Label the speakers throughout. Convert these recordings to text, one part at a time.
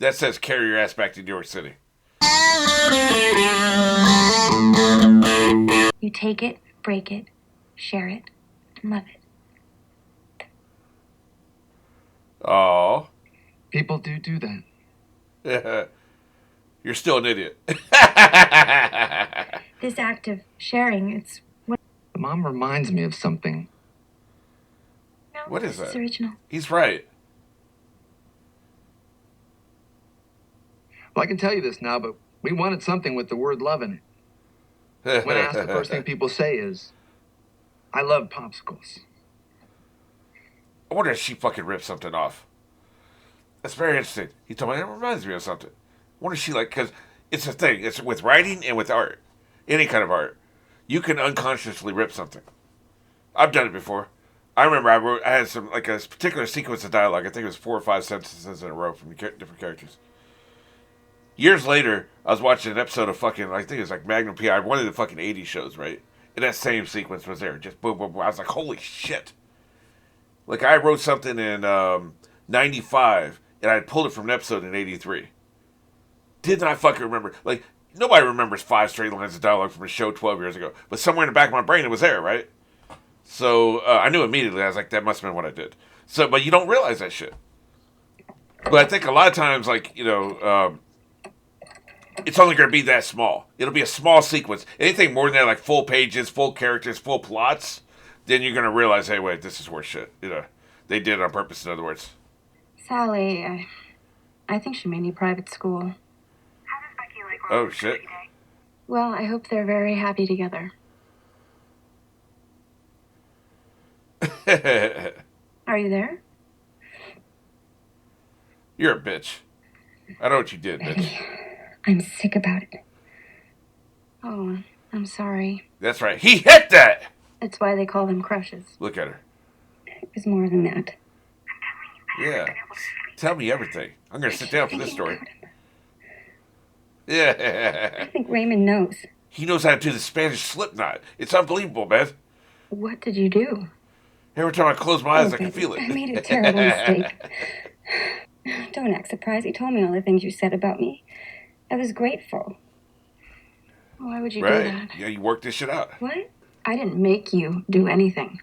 Speaker 1: That says carry your ass back to New York City.
Speaker 2: You take it, break it, share it, and love it.
Speaker 1: Oh.
Speaker 3: People do that.
Speaker 1: You're still an idiot.
Speaker 2: This act of sharing, it's what...
Speaker 3: Mom reminds me of something.
Speaker 2: No,
Speaker 1: what is
Speaker 2: this
Speaker 1: that?
Speaker 2: Original.
Speaker 1: He's right.
Speaker 3: Well, I can tell you this now, but we wanted something with the word love in it. When asked, the first thing people say is, I love popsicles.
Speaker 1: I wonder if she fucking ripped something off. That's very interesting. He told me it reminds me of something. I wonder if she because it's a thing. It's with writing and with art. Any kind of art. You can unconsciously rip something. I've done it before. I remember I had a particular sequence of dialogue. I think it was 4 or 5 sentences in a row from different characters. Years later, I was watching an episode of I think it was like Magnum P.I., one of the fucking 80s shows, right? And that same sequence was there. Just boom, boom, boom. I was like, holy shit. I wrote something in 95, and I pulled it from an episode in 83. Did not fucking remember. Nobody remembers 5 straight lines of dialogue from a show 12 years ago. But somewhere in the back of my brain, it was there, right? So I knew immediately. I was like, that must have been what I did. But you don't realize that shit. But I think a lot of times, it's only going to be that small. It'll be a small sequence. Anything more than that, like full pages, full characters, full plots, then you're going to realize, hey, wait, this is worth shit. They did it on purpose, in other words.
Speaker 2: Sally, I think she may need private school.
Speaker 4: How does Becky like
Speaker 1: Oh, shit.
Speaker 2: Well, I hope they're very happy together. Are you there?
Speaker 1: You're a bitch. I know what you did, bitch.
Speaker 2: I'm sick about it. Oh, I'm sorry.
Speaker 1: That's right. He hit that!
Speaker 2: That's why they call them crushes.
Speaker 1: Look at her.
Speaker 2: It was more than that.
Speaker 1: Yeah. Tell me everything. I'm going to sit down for this story. Yeah.
Speaker 2: I think Raymond knows.
Speaker 1: He knows how to do the Spanish slip knot. It's unbelievable, man.
Speaker 2: What did you do?
Speaker 1: Every time I close my eyes, I can feel it.
Speaker 2: I made a terrible mistake. Don't act surprised. He told me all the things you said about me. I was grateful. Why would you do that?
Speaker 1: Yeah, you worked this shit out.
Speaker 2: What? I didn't make you do anything.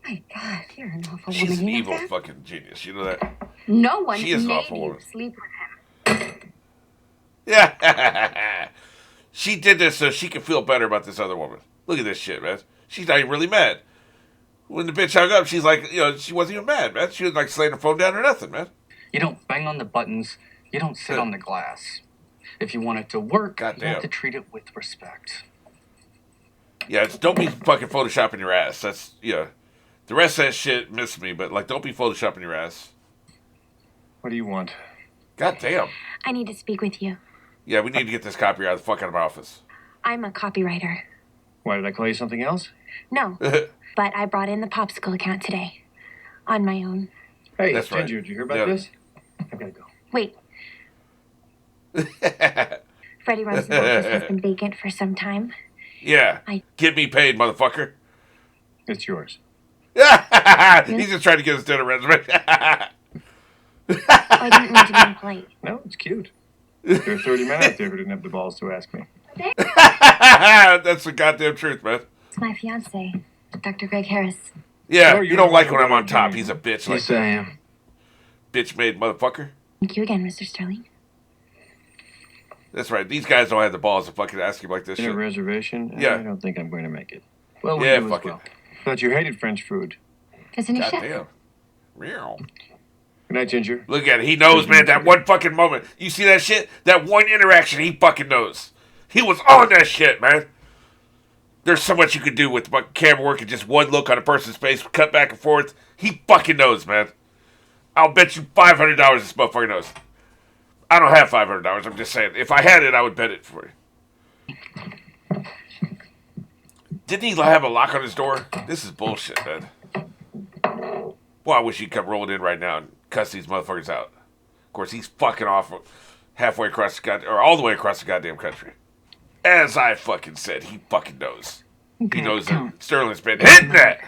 Speaker 2: My God, you're an awful woman.
Speaker 1: She's an
Speaker 2: you know
Speaker 1: evil
Speaker 2: that?
Speaker 1: fucking genius. You know that?
Speaker 2: No one
Speaker 1: She is an
Speaker 2: made
Speaker 1: awful
Speaker 2: you
Speaker 1: woman.
Speaker 2: sleep with him.
Speaker 1: Yeah. She did this so she could feel better about this other woman. Look at this shit, man. She's not even really mad. When the bitch hung up, she's like, she wasn't even mad, man. She was like slaying her phone down or nothing, man.
Speaker 3: You don't bang on the buttons. You don't sit on the glass. If you want it to work, you have to treat it with respect.
Speaker 1: Yeah, don't be fucking photoshopping your ass. That's, the rest of that shit missed me, but, don't be photoshopping your ass.
Speaker 3: What do you want?
Speaker 1: God damn.
Speaker 2: I need to speak with you.
Speaker 1: Yeah, we need to get this copyright the fuck out of my office.
Speaker 2: I'm a copywriter.
Speaker 3: Why, did I call you something else?
Speaker 2: No, but I brought in the popsicle account today. On my own.
Speaker 3: Hey,
Speaker 1: That's
Speaker 3: Ginger,
Speaker 1: right.
Speaker 3: did you hear about this? I gotta go.
Speaker 2: Wait. Freddie runs the office has been vacant for some time.
Speaker 1: Yeah. Get me paid, motherfucker.
Speaker 3: It's yours.
Speaker 1: He's just trying to get his dinner resume.
Speaker 2: I didn't mean to be impolite.
Speaker 3: No, it's cute. There are 30 men out there who didn't have the balls to ask me.
Speaker 1: That's the goddamn truth, man.
Speaker 2: It's my fiance, Dr. Greg Harris.
Speaker 1: Yeah,
Speaker 3: Sure,
Speaker 1: you
Speaker 3: you're
Speaker 1: don't
Speaker 3: the
Speaker 1: like
Speaker 3: one
Speaker 1: when I'm
Speaker 3: who
Speaker 1: on top.
Speaker 3: made
Speaker 1: He's a bitch.
Speaker 3: Yes, I am.
Speaker 1: Bitch made motherfucker.
Speaker 2: Thank you again, Mr. Sterling.
Speaker 1: That's right. These guys don't have the balls to fucking ask you like this
Speaker 3: Dinner
Speaker 1: shit.
Speaker 3: reservation?
Speaker 1: Yeah.
Speaker 3: I don't think I'm going to make it. Well,
Speaker 1: Yeah,
Speaker 3: you as
Speaker 1: fuck
Speaker 3: well.
Speaker 1: it.
Speaker 3: Thought you hated French food.
Speaker 2: There's a new chef.
Speaker 1: Goddamn. Meow.
Speaker 3: Good night, Ginger.
Speaker 1: Look at it. He knows, man. That one fucking moment. You see that shit? That one interaction, he fucking knows. He was on that shit, man. There's so much you can do with camera work and just one look on a person's face, cut back and forth. He fucking knows, man. I'll bet you $500 this motherfucker knows. I don't have $500. I'm just saying. If I had it, I would bet it for you. Didn't he have a lock on his door? This is bullshit, man. Well, I wish he'd come rolling in right now and cuss these motherfuckers out. Of course, he's fucking off halfway across the or all the way across the goddamn country. As I fucking said, he fucking knows. He knows that Sterling's been hitting that.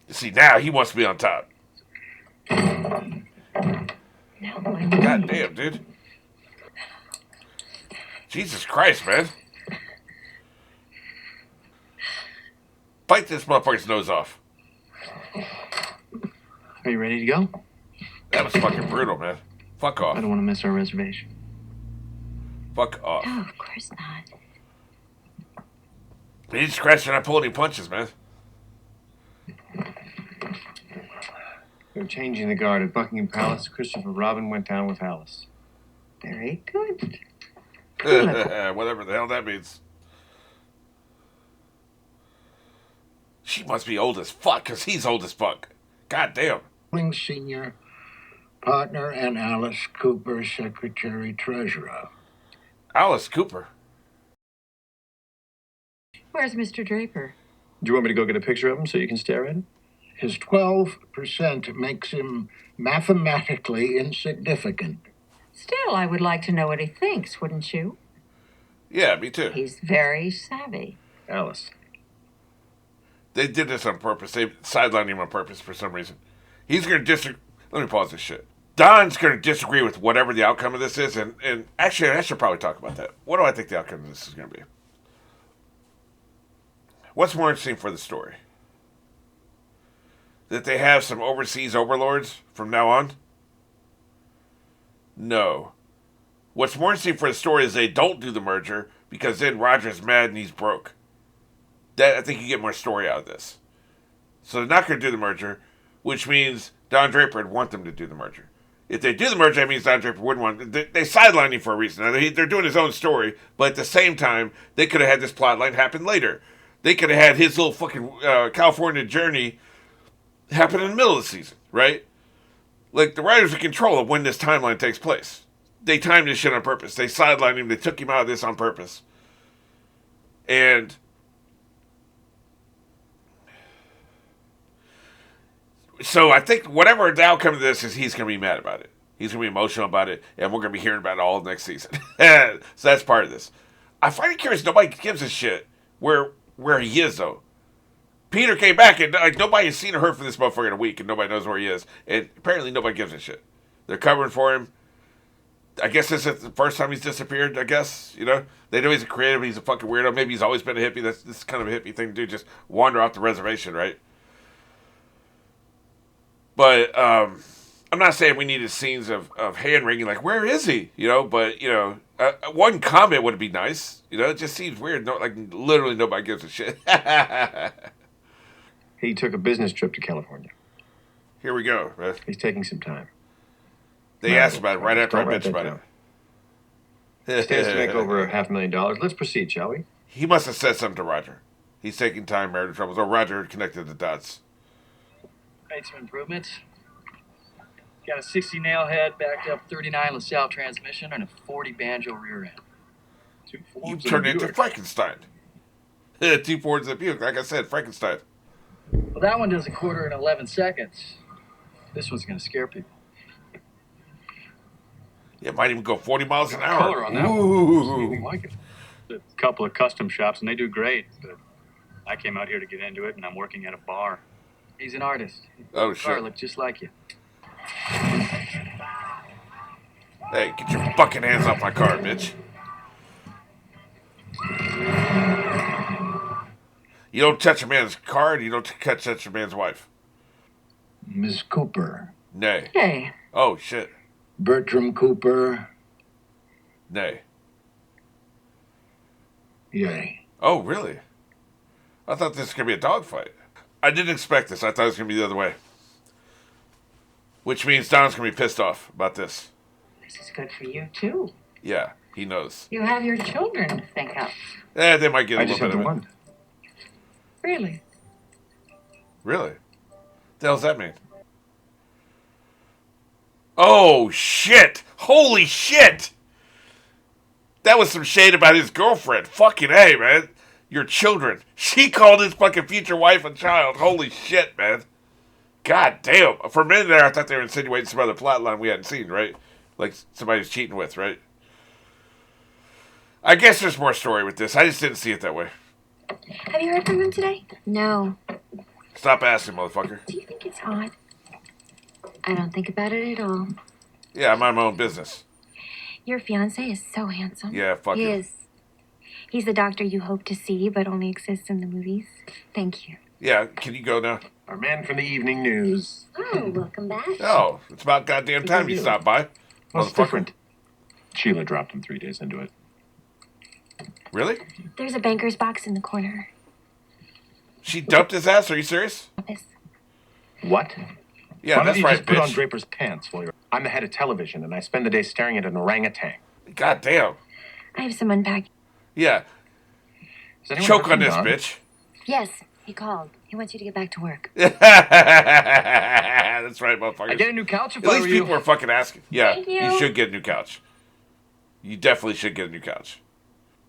Speaker 1: See, now he wants to be on top.
Speaker 2: No,
Speaker 1: God damn, dude. Jesus Christ, man. Bite this motherfucker's nose off.
Speaker 3: Are you ready to go?
Speaker 1: That was fucking brutal, man. Fuck off.
Speaker 3: I don't want to miss our reservation.
Speaker 1: Fuck off.
Speaker 2: No, of course not.
Speaker 1: He scratched and I pulled any punches, man.
Speaker 3: They're changing the guard at Buckingham Palace. Christopher Robin went down with Alice.
Speaker 2: Very good.
Speaker 1: Whatever the hell that means. She must be old as fuck, because he's old as fuck. God damn.
Speaker 5: Senior partner and Alice Cooper, secretary treasurer.
Speaker 1: Alice Cooper.
Speaker 6: Where's Mr. Draper?
Speaker 3: Do you want me to go get a picture of him so you can stare at him?
Speaker 5: His 12% makes him mathematically insignificant.
Speaker 6: Still, I would like to know what he thinks, wouldn't you?
Speaker 1: Yeah, me too.
Speaker 6: He's very savvy.
Speaker 3: Alice.
Speaker 1: They did this on purpose. They sidelined him on purpose for some reason. He's going to disagree. Let me pause this shit. Don's going to disagree with whatever the outcome of this is, and actually, I should probably talk about that. What do I think the outcome of this is going to be? What's more interesting for the story? That they have some overseas overlords from now on? No. What's more interesting for the story is they don't do the merger, because then Roger's mad and he's broke. That, I think you get more story out of this. So they're not going to do the merger, which means Don Draper would want them to do the merger. If they do the merger, that means Don Draper wouldn't want... They sidelined him for a reason. Now, they're doing his own story, but at the same time, they could have had this plot line happen later. They could have had his little fucking California journey happen in the middle of the season, right? Like, the writers are in control of when this timeline takes place. They timed this shit on purpose. They sidelined him. They took him out of this on purpose. And... so I think whatever the outcome of this is, he's going to be mad about it. He's going to be emotional about it, and we're going to be hearing about it all next season. So that's part of this. I find it curious, nobody gives a shit where he is, though. Peter came back, and like nobody has seen or heard from this motherfucker in a week, and nobody knows where he is. And apparently nobody gives a shit. They're covering for him. I guess this is the first time he's disappeared, I guess. You know? They know he's a creative, he's a fucking weirdo. Maybe he's always been a hippie. This is kind of a hippie thing to do, just wander off the reservation, right? But I'm not saying we needed scenes of hand-wringing, like, where is he? You know, but, you know, one comment would be nice. You know, it just seems weird. No, like, literally nobody gives a shit.
Speaker 3: He took a business trip to California.
Speaker 1: Here we go, man.
Speaker 3: He's taking some time.
Speaker 1: They asked about it right after I
Speaker 3: Don't write
Speaker 1: bitched
Speaker 3: that
Speaker 1: about
Speaker 3: down. Stands to make
Speaker 1: it.
Speaker 3: over $500,000. Let's proceed, shall we?
Speaker 1: He must have said something to Roger. He's taking time, marital troubles. Or Roger connected the dots.
Speaker 7: Made some improvements. Got a 60 nail head, backed up 39 LaSalle transmission, and a 40 banjo rear end. Two
Speaker 1: You
Speaker 7: Fords
Speaker 1: turned
Speaker 7: and a
Speaker 1: into
Speaker 7: Buick.
Speaker 1: Frankenstein. 2 Fords and a Buick. Like I said, Frankenstein.
Speaker 7: Well, that one does a quarter in 11 seconds. This one's gonna scare people.
Speaker 1: It might even go 40 miles an hour.
Speaker 7: Color on that one.
Speaker 1: Ooh.
Speaker 7: Anything like it. A couple of custom shops, and they do great. But I came out here to get into it, and I'm working at a bar. He's an artist.
Speaker 1: Oh,
Speaker 7: The car
Speaker 1: shit.
Speaker 7: looked just like you.
Speaker 1: Hey, get your fucking hands off my car, bitch. You don't touch a man's car, and you don't touch a man's wife.
Speaker 5: Miss Cooper.
Speaker 1: Nay.
Speaker 6: Hey,
Speaker 1: Oh, shit.
Speaker 5: Bertram Cooper.
Speaker 1: Nay.
Speaker 5: Yay.
Speaker 1: Oh, really? I thought this was going to be a dogfight. I didn't expect this. I thought it was going to be the other way. Which means Don's going to be pissed off about this.
Speaker 6: this is good for you, too.
Speaker 1: Yeah, he knows.
Speaker 6: You have your children to think of.
Speaker 1: They might get a
Speaker 3: I just
Speaker 1: little
Speaker 3: had
Speaker 1: bit
Speaker 3: the
Speaker 1: of it.
Speaker 3: one.
Speaker 6: Really?
Speaker 1: Really? What the hell does that mean? Oh, shit! Holy shit! That was some shade about his girlfriend. Fucking A, man. Your children. She called his fucking future wife and child. Holy shit, man. God damn. For a minute there, I thought they were insinuating some other plot line we hadn't seen, right? Like somebody was cheating with, right? I guess there's more story with this. I just didn't see it that way.
Speaker 2: Have you heard from him today?
Speaker 8: No.
Speaker 1: Stop asking, motherfucker.
Speaker 2: Do you think it's odd?
Speaker 8: I don't think about it at all.
Speaker 1: Yeah, I mind my own business.
Speaker 2: Your fiancé is so handsome.
Speaker 1: Yeah, fuck
Speaker 2: He
Speaker 1: it.
Speaker 2: is. He's the doctor you hope to see, but only exists in the movies. Thank you.
Speaker 1: Yeah, can you go now?
Speaker 5: Our man from the evening news.
Speaker 2: Oh, welcome back.
Speaker 1: Oh, it's about goddamn time you stopped by.
Speaker 5: What's
Speaker 1: Motherfucker.
Speaker 5: different? Sheila dropped him 3 days into it.
Speaker 1: Really?
Speaker 2: There's a banker's box in the corner.
Speaker 1: She dumped his ass? Are you serious?
Speaker 2: Office.
Speaker 5: What?
Speaker 1: Yeah,
Speaker 5: Why
Speaker 1: that's
Speaker 5: don't you
Speaker 1: right,
Speaker 5: just put on
Speaker 1: bitch.
Speaker 5: Draper's pants while you're... I'm the head of television, and I spend the day staring at an orangutan.
Speaker 1: God damn.
Speaker 2: I have some unpacking.
Speaker 1: Yeah,
Speaker 5: Has anyone
Speaker 1: choke
Speaker 5: heard
Speaker 1: on
Speaker 5: from
Speaker 1: this,
Speaker 5: Don?
Speaker 1: bitch.
Speaker 2: Yes, he called. He wants you to get back to work.
Speaker 1: That's right, motherfuckers.
Speaker 3: I get a new couch if
Speaker 1: At
Speaker 3: I
Speaker 1: least
Speaker 3: were you.
Speaker 1: people are fucking asking. Yeah,
Speaker 2: Thank
Speaker 1: you
Speaker 2: you.
Speaker 1: should get a new couch. You definitely should get a new couch.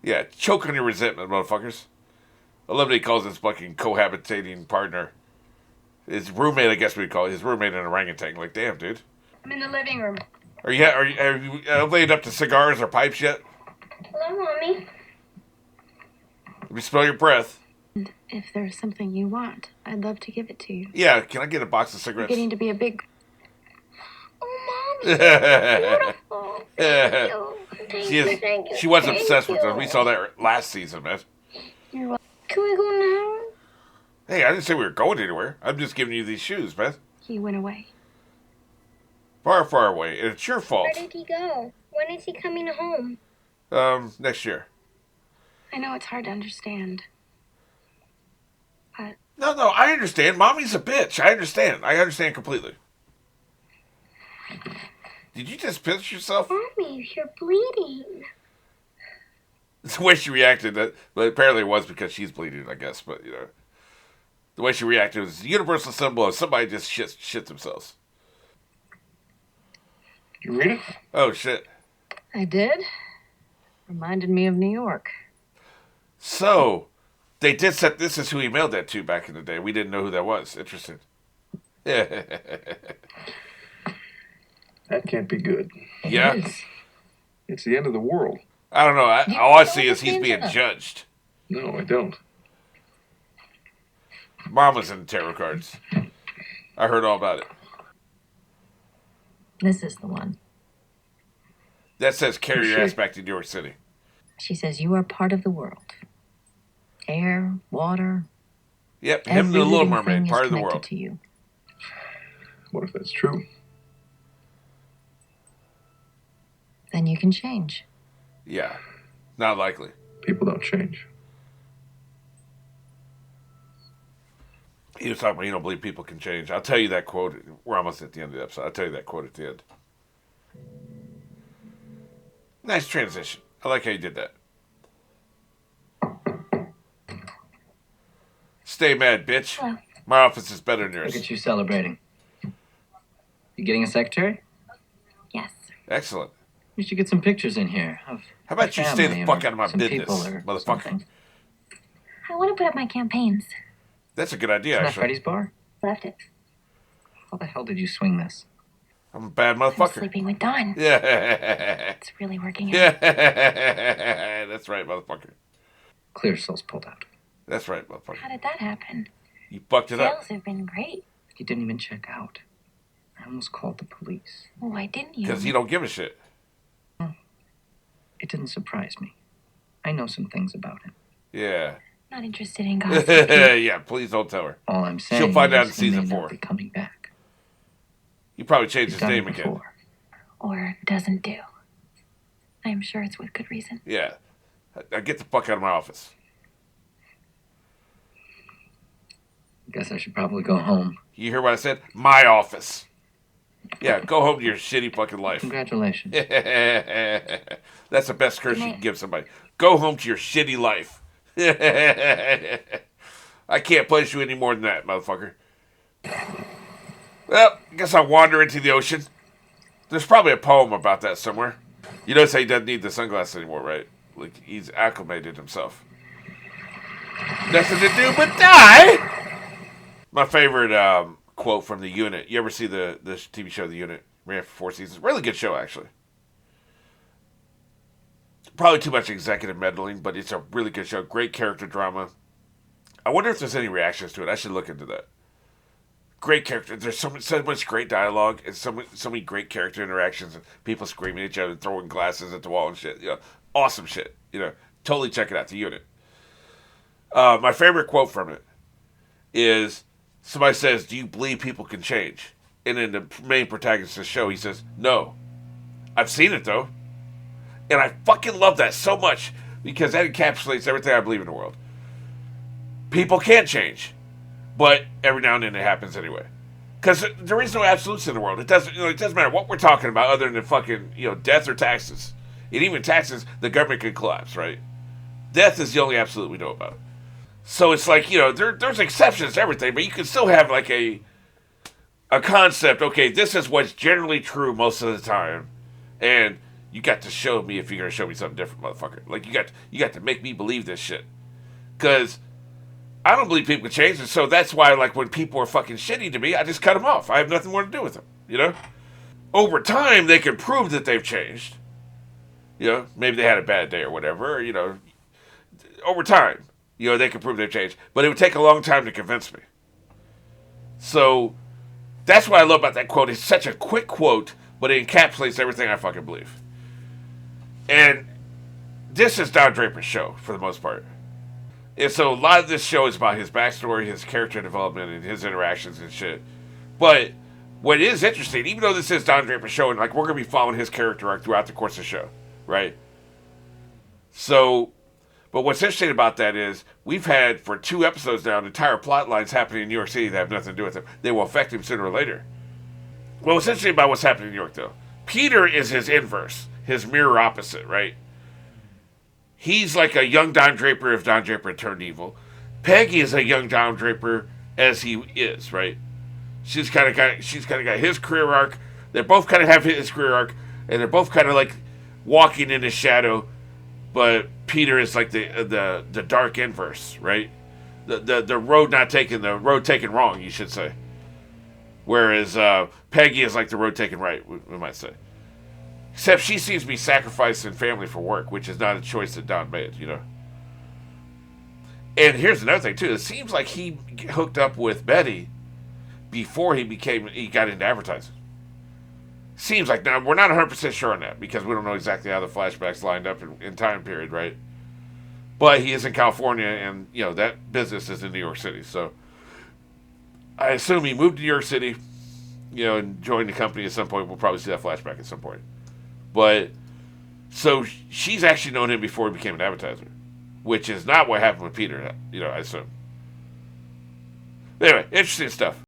Speaker 1: Yeah, choke on your resentment, motherfuckers. I love that he calls his fucking cohabitating partner. His roommate, I guess we'd call it. His roommate an orangutan. Like, damn, dude.
Speaker 2: I'm in the living room.
Speaker 1: Are you laid up to cigars or pipes yet?
Speaker 2: Hello, Mommy.
Speaker 1: Let me smell your breath.
Speaker 2: If there's something you want, I'd love to give it to you.
Speaker 1: Yeah, can I get a box of cigarettes?
Speaker 2: Getting to be a big... Oh, Mommy.
Speaker 1: Beautiful.
Speaker 2: Thank you.
Speaker 1: She was obsessed with us. We saw that last season, man.
Speaker 2: You're welcome. Can we go now?
Speaker 1: Hey, I didn't say we were going anywhere. I'm just giving you these shoes, man.
Speaker 2: He went away.
Speaker 1: Far, far away. And it's your fault.
Speaker 2: Where did he go? When is he coming home?
Speaker 1: Next year.
Speaker 2: I know it's hard to understand. But
Speaker 1: No, I understand. Mommy's a bitch. I understand. I understand completely. Did you just piss yourself?
Speaker 2: Mommy, you're bleeding.
Speaker 1: It's the way she reacted. But apparently it was because she's bleeding, I guess. But, you know. The way she reacted was a universal symbol of somebody just shit themselves.
Speaker 5: You read it?
Speaker 1: Oh, shit.
Speaker 6: I did. Reminded me of New York.
Speaker 1: So, they did set this as who he mailed that to back in the day. We didn't know who that was. Interesting.
Speaker 5: That can't be good.
Speaker 1: Yeah.
Speaker 5: It's the end of the world.
Speaker 1: I don't know. All I see is he's being judged.
Speaker 5: No, I don't.
Speaker 1: Mama's in tarot cards. I heard all about it.
Speaker 6: This is the one.
Speaker 1: That says carry your ass back to New York City.
Speaker 6: She says you are part of the world. Air, water,
Speaker 1: Yep, him and
Speaker 6: every
Speaker 1: the Little
Speaker 6: living
Speaker 1: Mermaid,
Speaker 6: thing is
Speaker 1: part of the
Speaker 6: connected
Speaker 1: world.
Speaker 6: to you.
Speaker 5: What if that's true?
Speaker 6: Then you can change.
Speaker 1: Yeah, not likely.
Speaker 5: People don't change.
Speaker 1: He was talking about you don't believe people can change. I'll tell you that quote. We're almost at the end of the episode. I'll tell you that quote at the end. Nice transition. I like how you did that. Stay mad, bitch.
Speaker 2: Hello.
Speaker 1: My office is better than yours.
Speaker 7: Look at you celebrating. You getting a secretary?
Speaker 2: Yes.
Speaker 1: Excellent.
Speaker 7: We should get some pictures in here of
Speaker 1: How about you stay
Speaker 7: family
Speaker 1: the fuck
Speaker 7: or
Speaker 1: out of my
Speaker 7: some
Speaker 1: business,
Speaker 7: people or
Speaker 1: motherfucker?
Speaker 7: something.
Speaker 2: I want to put up my campaigns.
Speaker 1: That's a good idea,
Speaker 7: Isn't that
Speaker 1: actually.
Speaker 7: Freddy's bar?
Speaker 2: Left it.
Speaker 7: How the hell did you swing this?
Speaker 1: I'm a bad
Speaker 2: I'm
Speaker 1: motherfucker.
Speaker 2: sleeping with Dawn.
Speaker 1: Yeah.
Speaker 2: It's really working out.
Speaker 1: Yeah. That's right, motherfucker.
Speaker 7: Clear soul's pulled out.
Speaker 1: That's right, motherfucker.
Speaker 2: How did that happen?
Speaker 1: You fucked it up.
Speaker 2: Sales have been great.
Speaker 7: You didn't even check out. I almost called the police.
Speaker 2: Well, why didn't you?
Speaker 1: Because you don't give a shit.
Speaker 7: It didn't surprise me. I know some things about him.
Speaker 1: Yeah.
Speaker 2: Not interested in gossip.
Speaker 1: Yeah, please don't tell her.
Speaker 7: All I'm saying
Speaker 1: She'll find out in
Speaker 7: is he may
Speaker 1: season
Speaker 7: not
Speaker 1: 4.
Speaker 7: be coming back.
Speaker 1: You probably changed
Speaker 7: He's
Speaker 1: his
Speaker 7: done it
Speaker 1: name again.
Speaker 7: before.
Speaker 2: Or doesn't do. I am sure it's with good reason.
Speaker 1: Yeah. Now get the fuck out of my office.
Speaker 7: Guess I should probably go home.
Speaker 1: You hear what I said? My office. Yeah, go home to your shitty fucking life.
Speaker 7: Congratulations.
Speaker 1: That's the best curse you can give somebody. Go home to your shitty life. I can't punish you any more than that, motherfucker. Well, I guess I'll wander into the ocean. There's probably a poem about that somewhere. You notice how he doesn't need the sunglasses anymore, right? Like, he's acclimated himself. Nothing to do but die! My favorite quote from The Unit. You ever see the TV show The Unit? Ran for 4 seasons. Really good show, actually. Probably too much executive meddling, but it's a really good show. Great character drama. I wonder if there's any reactions to it. I should look into that. Great character. There's so much great dialogue and so many great character interactions and people screaming at each other, throwing glasses at the wall and shit. Awesome shit. Totally check it out. The Unit. My favorite quote from it is somebody says, "Do you believe people can change?" And then the main protagonist of the show, he says, "No, I've seen it though," and I fucking love that so much because that encapsulates everything I believe in the world. People can change. But every now and then it happens anyway. Because there is no absolutes in the world. It doesn't matter what we're talking about other than fucking, death or taxes. And even taxes, the government could collapse, right? Death is the only absolute we know about. So it's like, there's exceptions to everything, but you can still have like a concept, okay, this is what's generally true most of the time. And you got to show me if you're going to show me something different, motherfucker. Like, you got to make me believe this shit. Because I don't believe people can change, and so that's why, like, when people are fucking shitty to me, I just cut them off. I have nothing more to do with them, Over time, they can prove that they've changed. Maybe they had a bad day or whatever, Over time, they can prove they've changed. But it would take a long time to convince me. So, that's what I love about that quote. It's such a quick quote, but it encapsulates everything I fucking believe. And this is Don Draper's show, for the most part. And so a lot of this show is about his backstory, his character development, and his interactions and shit. But what is interesting, even though this is Don Draper's show, and like we're going to be following his character arc throughout the course of the show, right? So, but what's interesting about that is we've had, for 2 episodes now, entire plot lines happening in New York City that have nothing to do with him. They will affect him sooner or later. Well, what's interesting about what's happening in New York, though, Peter is his inverse, his mirror opposite, right? He's like a young Don Draper if Don Draper turned evil. Peggy is a young Don Draper as he is, right? She's kind of got his career arc. They both kind of have his career arc, and they're both kind of like walking in his shadow. But Peter is like the dark inverse, right? The road not taken, the road taken wrong, you should say. Whereas Peggy is like the road taken right, we might say. Except she seems to be sacrificing family for work, which is not a choice that Don made, And here's another thing, too. It seems like he hooked up with Betty before he got into advertising. Seems like. Now, we're not 100% sure on that, because we don't know exactly how the flashbacks lined up in time period, right? But he is in California, and, that business is in New York City. So, I assume he moved to New York City, and joined the company at some point. We'll probably see that flashback at some point. But, so she's actually known him before he became an advertiser, which is not what happened with Peter, I assume. Anyway, interesting stuff.